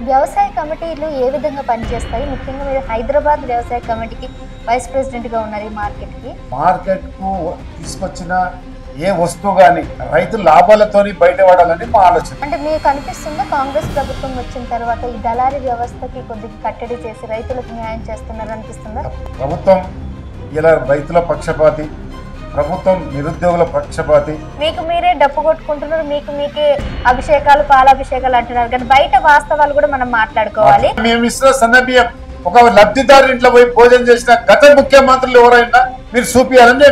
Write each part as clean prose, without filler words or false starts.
వ్యవసాయ కమిటీలు ఏ విధంగా పనిచేస్తాయి? ముఖ్యంగా మీరు హైదరాబాద్ వ్యవసాయ కమిటీకి వైస్ ప్రెసిడెంట్ గా ఉన్నారు. ఈ మార్కెట్ కు తీసుకొచ్చిన ఏ వస్తువు గానీ రైతు లాభాలతోని బయటపడాలని మా ఆలోచన. అంటే మీకు అనిపిస్తుందా కాంగ్రెస్ ప్రభుత్వం వచ్చిన తర్వాత ఈ దళారీ వ్యవస్థకి కొద్దిగా కట్టడి చేసి రైతులకు న్యాయం చేస్తున్నారు అనిపిస్తుందా? ప్రభుత్వం ఇలా రైతుల పక్షపాతి, ప్రభుత్వం నిరుద్యోగుల పక్షపాతి. మీకు మీరే డప్పు కొట్టుకుంటున్నారు, మీకు మీకే అభిషేకాలు పాలాభిషేకాలు అంటున్నారు, కానీ బయట వాస్తవాలు కూడా మనం మాట్లాడుకోవాలి. మేము ఇస్తున్న సన్నబియ్యం ఒక లబ్ధిదారు ఇంట్లో పోయి భోజనం చేసిన గత ముఖ్యమంత్రులు ఎవరైనా మీరు చూపియాలని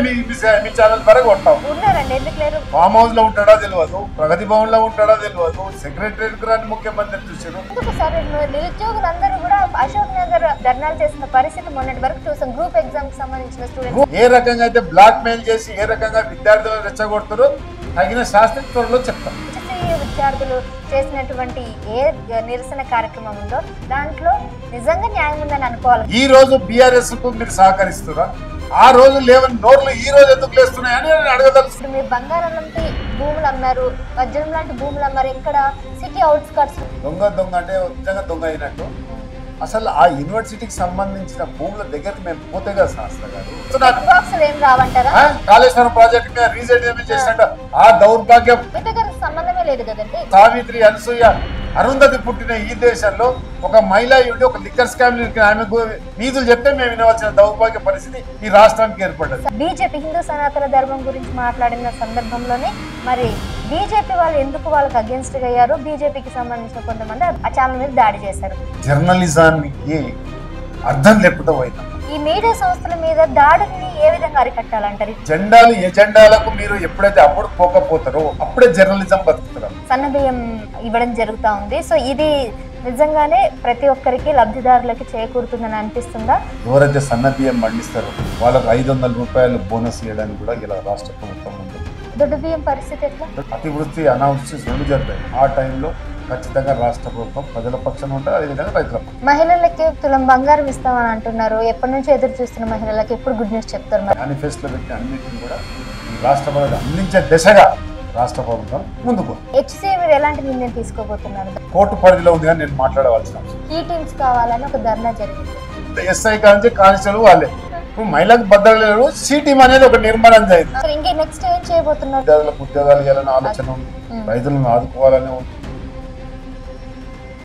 మీ ఛానల్ ద్వారా కొట్టాం. ఉన్నారండి, ఎందుకు లేరు? ఫామ్ హౌస్ లో ఉంటాడో తెలియదు, ప్రగతి భవన్ లో ఉంటాడో తెలియదు, సెక్రటరీ రాని ముఖ్యమంత్రి చూసారు. ఎందుకు సార్ నిరుద్యోగులందరూ కూడా అశోక్ నగర్ ధర్నాలు చేసిన పరిస్థితి మొన్నటి వరకు చూసాం. గ్రూప్ ఎగ్జామ్ కి సంబంధించిన స్టూడెంట్స్ ఏ రకంగా అయితే బ్లాక్ మెయిల్ చేసి ఏ రకంగా విద్యార్థులను రెచ్చగొడతారో తగిన శాస్త్ర త్వరలో చెప్తాం. విద్యార్థులు చేసినటువంటి ఏ నిరసన కార్యక్రమం ఉందో దాంట్లో నిజంగా న్యాయం ఉందని అనుకోవాలి. ఈ రోజు బీఆర్ఎస్ కు మీరు సహకరిస్తురా? ఆ రోజు లేవని నోర్లు ఈ రోజు ఎందుకు లేస్తున్నాయని అడగదలుచు. మీరు బంగారం లాంటి భూములు అమ్మారు, వజ్రం లాంటి భూములు అమ్మారు, ఇక్కడ సిటీ అవుట్స్కట్స్. దొంగ అంటే నిజంగా దొంగ అయినట్టు. అసలు ఆ యూనివర్సిటీకి సంబంధించిన భూముల దగ్గరికి మేము పోతే కదా శాస్త్ర గారు ఏం రావంటారా? కాళేశ్వరం ప్రాజెక్ట్ మీద రీజెంట్ చేసినట్టు ఆ దౌర్భాగ్యం సంబంధమే లేదు కదండి. సావిత్రి, అనసూయ, అరుంధతి పుట్టిన ఈ దేశంలో ఒక మహిళ ఉండి ఒక లిక్కర్ స్కామ్ ఆమెకు నీతులు చెప్తే మేము వినవలసిన దౌర్భాగ్య పరిస్థితి ఈ రాష్ట్రానికి ఏర్పడ్డది. బీజేపీ హిందూ సనాతన ధర్మం గురించి మాట్లాడిన సందర్భంలోనే మరి బీజేపీ వాళ్ళు ఎందుకు వాళ్ళకి అగేన్స్ట్ గా అయ్యారు? బీజేపీకి సంబంధించిన కొంతమంది ఆ ఛానల్ మీద దాడి చేశారు. జర్నలిజానికి అర్థం లేకుండా పోయింది. ఈ మీడియా సంస్థల మీద దాడుల్ని ఏ విధంగా అరికట్టాలంటారు? జెండాలు ఎజెండాలకు మీరు ఎప్పుడైతే అప్పుడు పోకపోతారో అప్పుడే జర్నలిజం బతుకుతారు. సన్నబియ్యం ఇవ్వడం జరుగుతా ఉంది. సో ఇది నిజంగానే ప్రతి ఒక్కరికి లబ్ధిదారులకి చేకూరుతుందని అనిపిస్తుందా? ఎవరైతే సన్నబియ్యం పండిస్తారో వాళ్ళకి 500 రూపాయలు బోనస్ ఇవ్వడానికి కూడా ఇలా రాష్ట్ర ప్రభుత్వం ఉంది. దొడ్డు బియ్యం పరిస్థితి ఎట్లా? అతివృష్టి అనావృష్టి రెండు జరుగుతాయి. ఆ టైంలో ఖచ్చితంగా రాష్ట్ర ప్రభుత్వం ప్రజల పక్షాన ఉంటుంది, అదేవిధంగా రైతుల పక్షాన. మహిళలకి తులం బంగారం ఇస్తామని అంటున్నారు. ఎప్పటి నుంచి ఎదురు చూస్తున్న మహిళలకు ఎప్పుడు గుడ్ న్యూస్ చెప్తారు? మేనిఫెస్టోలో పెట్టిన అన్నింటినీ కూడా ఈ రాష్ట్ర ప్రభుత్వం అందించే దిశగా రాష్ట్ర ప్రభుత్వం ముందుకు. హెచ్సీ మీరు ఎలాంటి నిర్ణయం తీసుకోబోతున్నారు? కోర్టు పరిధిలో ఉంది కానీ నేను మాట్లాడవలసిన అవసరం. ఈ టీమ్స్ కావాలని ఒక ధర్నా జరిగింది. ఎస్ఐ కాంచి కానిస్టేబుల్ వాళ్ళే. ఇప్పుడు మహిళలకు భద్రత లేదు, సి టీమ్ అనేది ఒక నిర్మాణం జరిగింది. ఇంకా నెక్స్ట్ ఏం చేయబోతున్నారు? ఉద్యోగాలు ఇవ్వాలని ఆలోచన ఉంది, రైతులను ఆదుకోవాలని ఉంది.